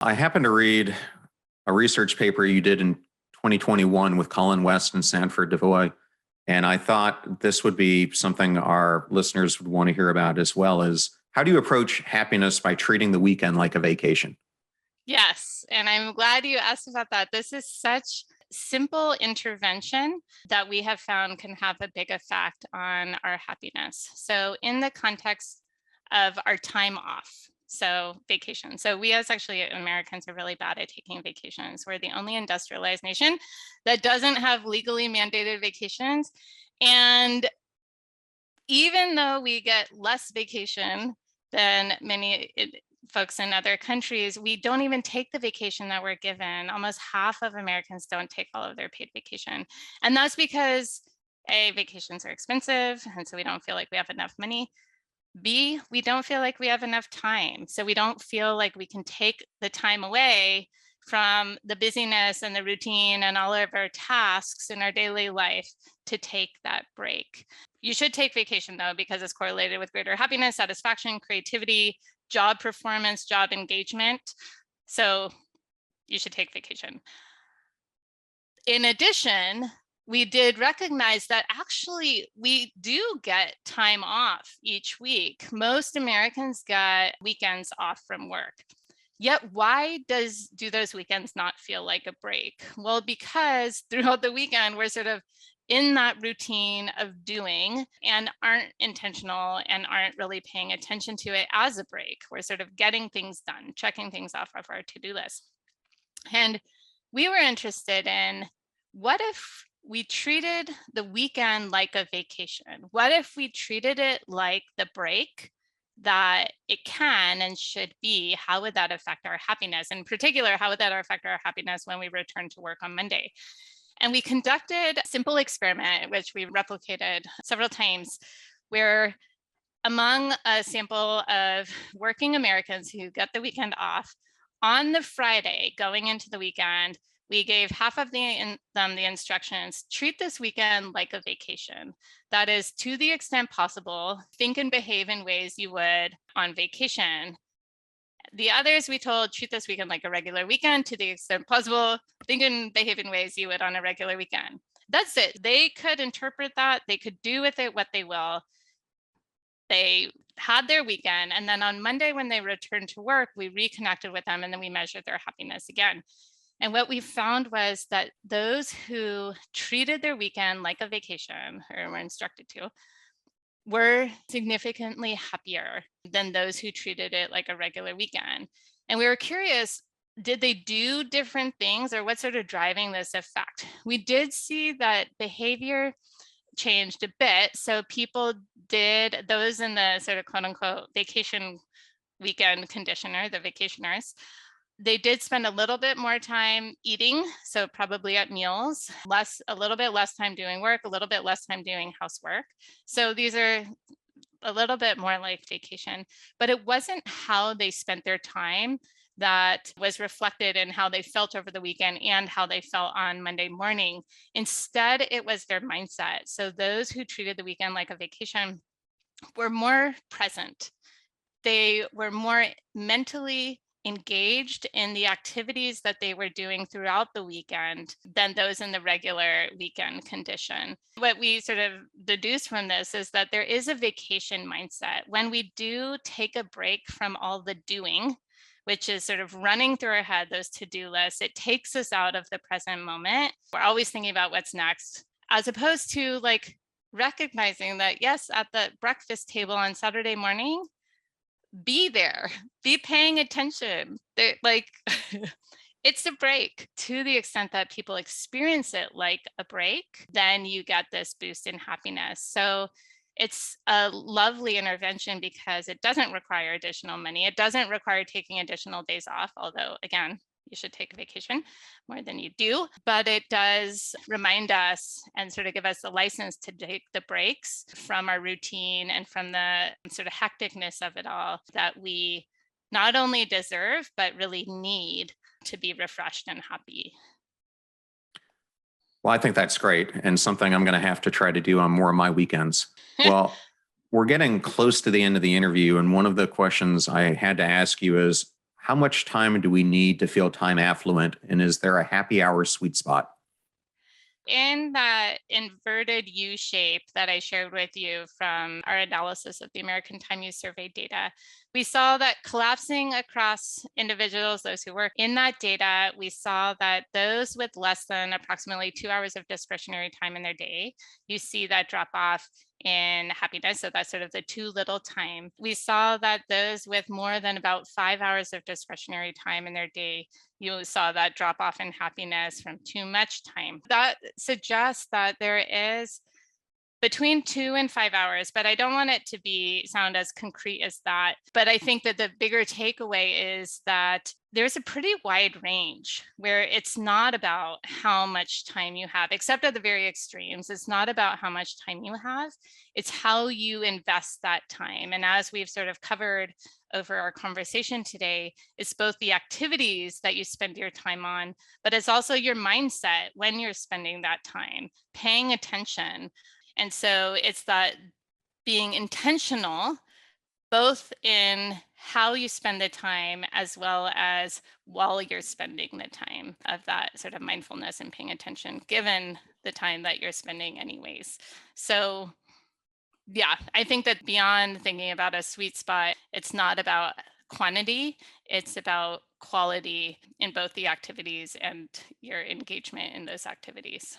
I happened to read a research paper you did in 2021 with Colin West and Sanford DeVoy, and I thought this would be something our listeners would want to hear about as well. Is how do you approach happiness by treating the weekend like a vacation? Yes, and I'm glad you asked about that. This is such simple intervention that we have found can have a big effect on our happiness. So in the context of our time off, so vacation. So we as actually Americans are really bad at taking vacations. We're the only industrialized nation that doesn't have legally mandated vacations. And even though we get less vacation than many folks in other countries, we don't even take the vacation that we're given. Almost half of Americans don't take all of their paid vacation. And that's because A, vacations are expensive, and so we don't feel like we have enough money. B, we don't feel like we have enough time. So we don't feel like we can take the time away from the busyness and the routine and all of our tasks in our daily life to take that break. You should take vacation though, because it's correlated with greater happiness, satisfaction, creativity, job performance, job engagement. So you should take vacation. In addition, we did recognize that actually we do get time off each week. Most Americans get weekends off from work. Yet why do those weekends not feel like a break? Well, because throughout the weekend, we're sort of in that routine of doing and aren't intentional and aren't really paying attention to it as a break. We're sort of getting things done, checking things off of our to-do list. And we were interested in what if we treated the weekend like a vacation? What if we treated it like the break that it can and should be? How would that affect our happiness? In particular, how would that affect our happiness when we return to work on Monday? And we conducted a simple experiment, which we replicated several times, where among a sample of working Americans who get the weekend off, on the Friday going into the weekend, we gave half of them the instructions, treat this weekend like a vacation. That is, to the extent possible, think and behave in ways you would on vacation. The others we told, treat this weekend like a regular weekend to the extent possible, think and behave in ways you would on a regular weekend. That's it. They could interpret that. They could do with it what they will. They had their weekend. And then on Monday, when they returned to work, we reconnected with them and then we measured their happiness again. And what we found was that those who treated their weekend like a vacation, or were instructed to, were significantly happier than those who treated it like a regular weekend. And we were curious, did they do different things or what's sort of driving this effect? We did see that behavior changed a bit. So people did, those in the sort of quote unquote vacation weekend conditioner, the vacationers, they did spend a little bit more time eating, so probably at meals, a little bit less time doing work, a little bit less time doing housework. So these are a little bit more like vacation, but it wasn't how they spent their time that was reflected in how they felt over the weekend and how they felt on Monday morning. Instead, it was their mindset. So those who treated the weekend like a vacation were more present. They were more mentally engaged in the activities that they were doing throughout the weekend than those in the regular weekend condition. What we sort of deduce from this is that there is a vacation mindset. When we do take a break from all the doing, which is sort of running through our head, those to-do lists, it takes us out of the present moment. We're always thinking about what's next, as opposed to like recognizing that, yes, at the breakfast table on Saturday morning, be there, be paying attention. Like it's a break. To the extent that people experience it like a break, then you get this boost in happiness. So it's a lovely intervention because it doesn't require additional money. It doesn't require taking additional days off, although again, you should take a vacation more than you do, but it does remind us and sort of give us the license to take the breaks from our routine and from the sort of hecticness of it all that we not only deserve, but really need to be refreshed and happy. Well, I think that's great and something I'm going to have to try to do on more of my weekends. Well, we're getting close to the end of the interview, and one of the questions I had to ask you is, how much time do we need to feel time affluent? And is there a happy hour sweet spot? In that inverted U shape that I shared with you from our analysis of the American Time Use Survey data, we saw that collapsing across individuals, those who were in that data, we saw that those with less than approximately 2 hours of discretionary time in their day, you see that drop off in happiness. So that's sort of the too little time. We saw that those with more than about 5 hours of discretionary time in their day, you saw that drop off in happiness from too much time. That suggests that there is between 2 and 5 hours, but I don't want it to sound as concrete as that. But I think that the bigger takeaway is that there's a pretty wide range where it's not about how much time you have, except at the very extremes. It's not about how much time you have, it's how you invest that time. And as we've sort of covered over our conversation today, it's both the activities that you spend your time on, but it's also your mindset when you're spending that time, paying attention. And so it's that being intentional, both in how you spend the time as well as while you're spending the time, of that sort of mindfulness and paying attention, given the time that you're spending anyways. So yeah, I think that beyond thinking about a sweet spot, it's not about quantity, it's about quality in both the activities and your engagement in those activities.